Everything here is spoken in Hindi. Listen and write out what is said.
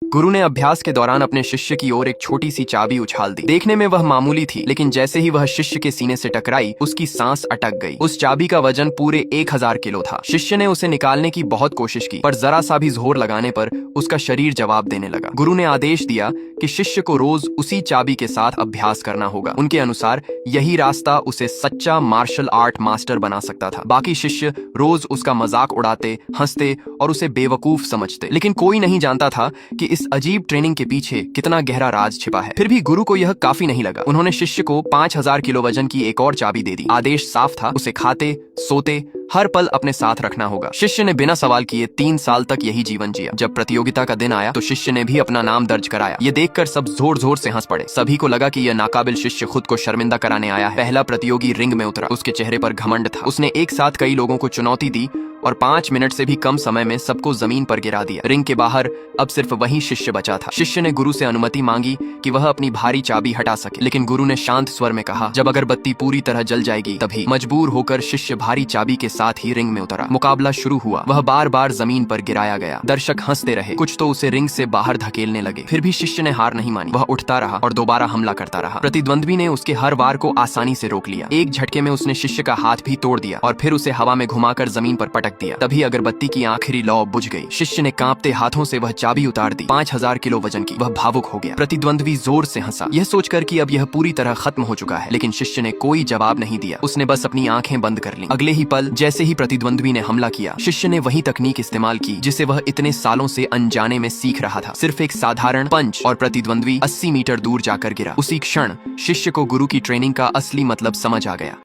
गुरु ने अभ्यास के दौरान अपने शिष्य की ओर एक छोटी सी चाबी उछाल दी। देखने में वह मामूली थी, लेकिन जैसे ही वह शिष्य के सीने से टकराई, उसकी सांस अटक गई। उस चाबी का वजन पूरे 1000 किलो था। शिष्य ने उसे निकालने की बहुत कोशिश की, पर जरा सा भी जोर लगाने पर उसका शरीर जवाब देने लगा। गुरु ने आदेश दिया कि शिष्य को रोज उसी चाबी के साथ अभ्यास करना होगा। उनके अनुसार यही रास्ता उसे सच्चा मार्शल आर्ट मास्टर बना सकता था। बाकी शिष्य रोज उसका मजाक उड़ाते, हंसते और उसे बेवकूफ समझते, लेकिन कोई नहीं जानता था कि इस अजीब ट्रेनिंग के पीछे कितना गहरा राज छिपा है। फिर भी गुरु को यह काफी नहीं लगा। उन्होंने शिष्य को 5000 किलो वजन की एक और चाबी दे दी। आदेश साफ था, उसे खाते, सोते, हर पल अपने साथ रखना होगा। शिष्य ने बिना सवाल किए 3 साल तक यही जीवन जिया। जब प्रतियोगिता का दिन आया तो शिष्य ने भी अपना नाम दर्ज कराया। ये देखकर सब जोर जोर से हंस पड़े। सभी को लगा कि यह नाकाबिल शिष्य खुद को शर्मिंदा कराने आया है। पहला प्रतियोगी रिंग में उतरा। उसके चेहरे पर घमंड था। उसने एक साथ कई लोगों को चुनौती दी और 5 मिनट से भी कम समय में सबको जमीन पर गिरा दिया। रिंग के बाहर अब सिर्फ वही शिष्य बचा था। शिष्य ने गुरु से अनुमति मांगी कि वह अपनी भारी चाबी हटा सके, लेकिन गुरु ने शांत स्वर में कहा, जब अगरबत्ती पूरी तरह जल जाएगी तभी। मजबूर होकर शिष्य भारी चाबी के साथ ही रिंग में उतरा। मुकाबला शुरू हुआ। वह बार बार जमीन पर गिराया गया। दर्शक हंसते रहे, कुछ तो उसे रिंग से बाहर धकेलने लगे। फिर भी शिष्य ने हार नहीं मानी। वह उठता रहा और दोबारा हमला करता रहा। प्रतिद्वंद्वी ने उसके हर वार को आसानी से रोक लिया। एक झटके में उसने शिष्य का हाथ भी तोड़ दिया और फिर उसे हवा में घुमाकर जमीन पर पटक दिया। तभी अगरबत्ती की आखिरी लौ बुझ गई। शिष्य ने कांपते हाथों से वह चाबी उतार दी, 5000 किलो वजन की। वह भावुक हो गया। प्रतिद्वंद्वी जोर से हंसा, यह सोचकर कि अब यह पूरी तरह खत्म हो चुका है, लेकिन शिष्य ने कोई जवाब नहीं दिया। उसने बस अपनी आंखें बंद कर लीं। अगले ही पल जैसे ही प्रतिद्वंद्वी ने हमला किया, शिष्य ने वही तकनीक इस्तेमाल की जिसे वह इतने सालों से अनजाने में सीख रहा था। सिर्फ एक साधारण पंच और प्रतिद्वंद्वी 80 मीटर दूर जाकर गिरा। उसी क्षण शिष्य को गुरु की ट्रेनिंग का असली मतलब समझ आ गया।